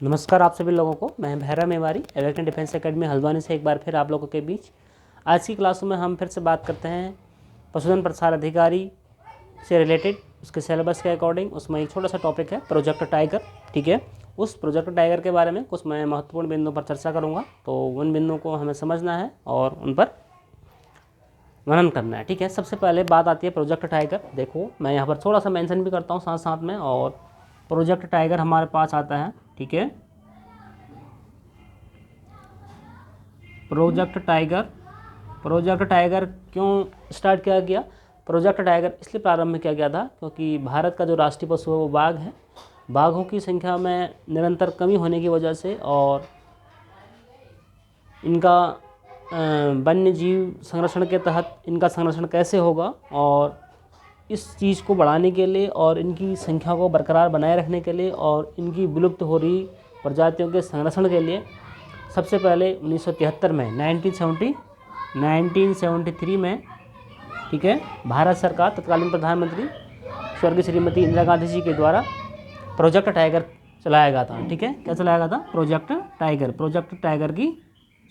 नमस्कार आप सभी लोगों को। मैं भैरव मेवारी एवेक्टन डिफेंस एकेडमी हल्द्वानी से एक बार फिर आप लोगों के बीच आज की क्लासों में हम फिर से बात करते हैं पशुधन प्रसार अधिकारी से रिलेटेड उसके सिलेबस के अकॉर्डिंग। उसमें एक छोटा सा टॉपिक है प्रोजेक्ट टाइगर। ठीक है, उस प्रोजेक्ट टाइगर के बारे में कुछ मैं महत्वपूर्ण बिंदुओं पर चर्चा करूँगा, तो उन बिंदुओं को हमें समझना है और उन पर मनन करना है। ठीक है, सबसे पहले बात आती है प्रोजेक्ट टाइगर। देखो मैं यहाँ पर थोड़ा सा मेंशन भी करता हूँ साथ साथ में। और प्रोजेक्ट टाइगर हमारे पास आता है, ठीक है, प्रोजेक्ट टाइगर क्यों स्टार्ट किया गया? प्रोजेक्ट टाइगर इसलिए प्रारंभ में किया गया था क्योंकि भारत का जो राष्ट्रीय पशु है वो बाघ है। बाघों की संख्या में निरंतर कमी होने की वजह से और इनका वन्य जीव संरक्षण के तहत इनका संरक्षण कैसे होगा, और इस चीज़ को बढ़ाने के लिए और इनकी संख्या को बरकरार बनाए रखने के लिए और इनकी विलुप्त हो रही प्रजातियों के संरक्षण के लिए सबसे पहले 1973 में 1973 में, ठीक है, भारत सरकार तत्कालीन प्रधानमंत्री स्वर्गीय श्रीमती इंदिरा गांधी जी के द्वारा प्रोजेक्ट टाइगर चलाया गया था। ठीक है, क्या चलाया गया था? प्रोजेक्ट टाइगर की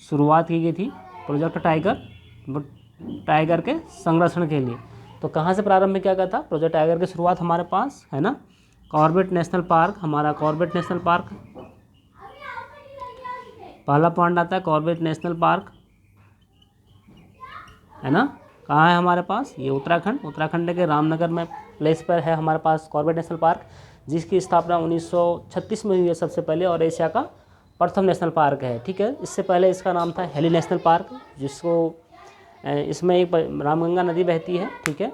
शुरुआत की गई थी। प्रोजेक्ट टाइगर के संरक्षण के लिए। तो कहाँ से प्रारंभ में किया गया था? प्रोजेक्ट टाइगर की शुरुआत हमारे पास है ना, कॉर्बेट नेशनल पार्क। हमारा कॉर्बेट नेशनल पार्क पहला पॉइंट आता है, कॉर्बेट नेशनल पार्क है ना। कहाँ है हमारे पास? ये उत्तराखंड के रामनगर में प्लेस पर है हमारे पास कॉर्बेट नेशनल पार्क, जिसकी स्थापना 1936 में हुई है सबसे पहले, और एशिया का प्रथम नेशनल पार्क है। ठीक है, इससे पहले इसका नाम था हेली नेशनल पार्क, जिसको इसमें एक रामगंगा नदी बहती है। ठीक है,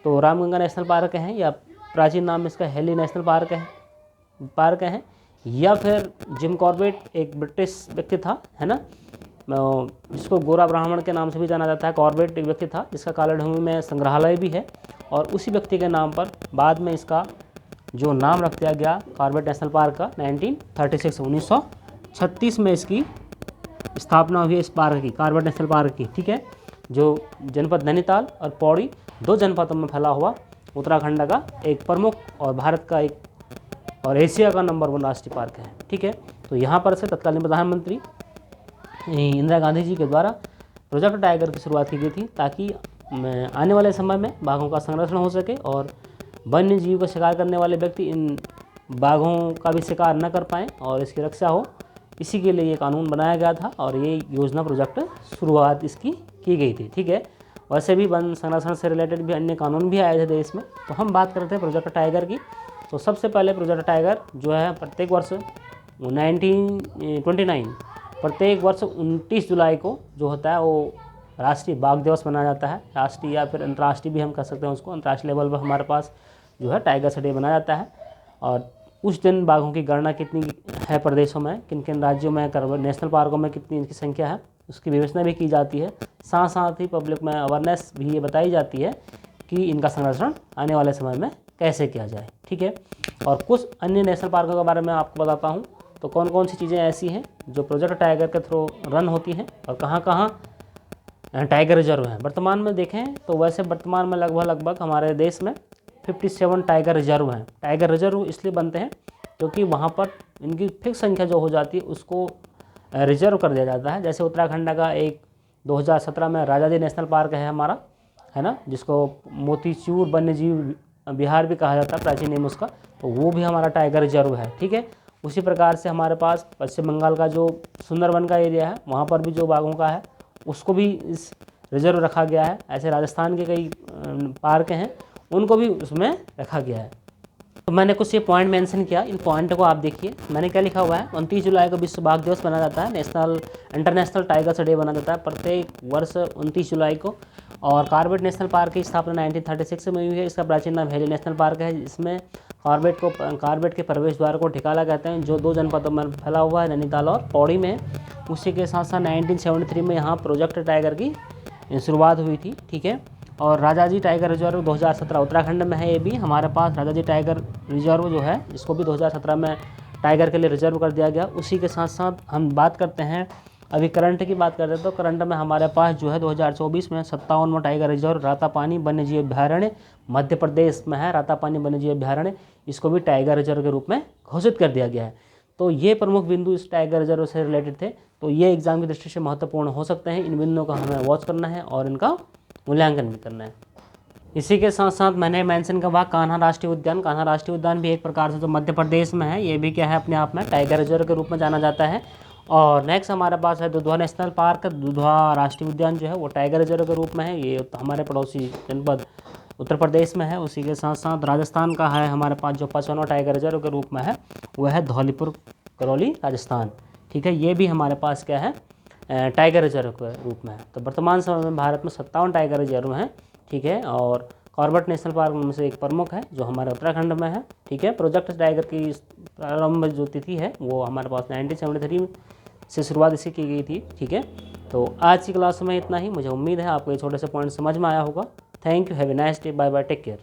तो रामगंगा नेशनल पार्क है, या प्राचीन नाम इसका हेली नेशनल पार्क है। या फिर जिम कॉर्बेट एक ब्रिटिश व्यक्ति था, है ना, जिसको गोरा ब्राह्मण के नाम से भी जाना जाता है। कॉर्बेट एक व्यक्ति था जिसका कालाढूंगी में संग्रहालय भी है, और उसी व्यक्ति के नाम पर बाद में इसका जो नाम रख दिया गया कॉर्बेट नेशनल पार्क का 1936 में इसकी स्थापना हुई इस पार्क की, कॉर्बेट नेशनल पार्क की। ठीक है, जो जनपद नैनीताल और पौड़ी दो जनपदों में फैला हुआ उत्तराखंड का एक प्रमुख और भारत का एक और एशिया का नंबर 1 राष्ट्रीय पार्क है। ठीक है, तो यहाँ पर से तत्कालीन प्रधानमंत्री इंदिरा गांधी जी के द्वारा प्रोजेक्ट टाइगर की शुरुआत की गई थी, ताकि आने वाले समय में बाघों का संरक्षण हो सके और वन्य जीव का शिकार करने वाले व्यक्ति इन बाघों का भी शिकार न कर पाएँ और इसकी रक्षा हो। इसी के लिए ये कानून बनाया गया था और ये योजना प्रोजेक्ट शुरुआत इसकी की गई थी। ठीक है, वैसे भी वन संरक्षण से रिलेटेड भी अन्य कानून भी आए थे देश में। तो हम बात करते हैं प्रोजेक्ट टाइगर की। तो सबसे पहले प्रोजेक्ट टाइगर जो है प्रत्येक वर्ष 1929 प्रत्येक वर्ष 29 जुलाई को जो होता है वो राष्ट्रीय बाघ दिवस मनाया जाता है। राष्ट्रीय या फिर अंतर्राष्ट्रीय भी हम कह सकते हैं उसको। अंतर्राष्ट्रीय लेवल पर हमारे पास जो है टाइगर डे मनाया जाता है, और उस दिन बाघों की गणना कितनी है प्रदेशों में, किन किन राज्यों में, नेशनल पार्कों में कितनी इनकी संख्या है, उसकी विवेचना भी की जाती है। साथ साथ ही पब्लिक में अवेयरनेस भी ये बताई जाती है कि इनका संरक्षण आने वाले समय में कैसे किया जाए। ठीक है, और कुछ अन्य नेशनल पार्कों के बारे में आपको बताता हूँ। तो कौन कौन सी चीज़ें ऐसी हैं जो प्रोजेक्ट टाइगर के थ्रू रन होती हैं और कहाँ कहाँ टाइगर रिजर्व हैं। वर्तमान में देखें तो वैसे वर्तमान में लगभग हमारे देश में 57 टाइगर रिजर्व हैं। टाइगर रिजर्व इसलिए बनते हैं क्योंकि वहाँ पर इनकी फिक्स संख्या जो हो जाती है उसको रिजर्व कर दिया जाता है। जैसे उत्तराखंड का एक 2017 में राजाजी नेशनल पार्क है हमारा, है ना, जिसको मोतीचूर वन्य जीव बिहार भी कहा जाता है, प्राचीन नेम उसका, तो वो भी हमारा टाइगर रिजर्व है। ठीक है, उसी प्रकार से हमारे पास पश्चिम बंगाल का जो सुंदरवन का एरिया है वहाँ पर भी जो बाघों का है उसको भी इस रिजर्व रखा गया है। ऐसे राजस्थान के कई पार्क हैं उनको भी उसमें रखा गया है। तो मैंने कुछ ये पॉइंट मेंशन किया, इन पॉइंट को आप देखिए। मैंने क्या लिखा हुआ है, 29 जुलाई को विश्व बाघ दिवस मनाया जाता है, इंटरनेशनल टाइगर डे मनाया जाता है प्रत्येक वर्ष 29 जुलाई को। और कॉर्बेट नेशनल पार्क की स्थापना 1936 में हुई है। इसका प्राचीन नाम हेली नेशनल पार्क है, जिसमें कॉर्बेट के प्रवेश द्वार को ठिकाला कहते हैं, जो दो जनपदों में फैला हुआ है, नैनीताल और पौड़ी में। उसी के साथ साथ 1973 में यहाँ प्रोजेक्ट टाइगर की शुरुआत हुई थी। ठीक है, और राजाजी टाइगर रिजर्व 2017 उत्तराखंड में है। ये भी हमारे पास राजाजी टाइगर रिजर्व जो है इसको भी 2017 में टाइगर के लिए रिजर्व कर दिया गया। उसी के साथ साथ हम बात करते हैं, अभी करंट की बात करते हैं, तो करंट में हमारे पास जो है 2024 में 57वां टाइगर रिजर्व रातापानी वन्यजीव अभ्यारण्य मध्य प्रदेश में है। रातापानी वन्यजीव अभ्यारण्य, इसको भी टाइगर रिजर्व के रूप में घोषित कर दिया गया है। तो ये प्रमुख बिंदु इस टाइगर रिजर्व से रिलेटेड थे। तो ये एग्जाम की दृष्टि से महत्वपूर्ण हो सकते हैं, इन बिंदुओं का हमें वॉच करना है और इनका मूल्यांकन भी करना है। इसी के साथ साथ मैंने मेंशन किया कान्हा राष्ट्रीय उद्यान। कान्हा राष्ट्रीय उद्यान भी एक प्रकार से जो मध्य प्रदेश में है, ये भी क्या है अपने आप में टाइगर रिजर्व के रूप में जाना जाता है। और नेक्स्ट हमारे पास है दुधवा नेशनल पार्क। दुधवा राष्ट्रीय उद्यान जो है वो टाइगर रिजर्व के रूप में है, ये हमारे पड़ोसी जनपद उत्तर प्रदेश में है। उसी के साथ साथ राजस्थान का है हमारे पास जो 55वां टाइगर रिजर्व के रूप में है, वह है धौलीपुर करौली राजस्थान। ठीक है, ये भी हमारे पास क्या है टाइगर रिजर्व के रूप में है। तो वर्तमान समय में भारत में 57 टाइगर रिजर्व हैं। ठीक है, और कॉर्बेट नेशनल पार्क में से एक प्रमुख है जो हमारे उत्तराखंड में है। ठीक है, प्रोजेक्ट टाइगर की प्रारंभ जो तिथि है वो हमारे पास 1973 से शुरुआत इसी की गई थी। ठीक है, तो आज की क्लास में इतना ही। मुझे उम्मीद है आपको ये छोटे से पॉइंट समझ में आया होगा। Thank you, have a nice day, bye bye, take care.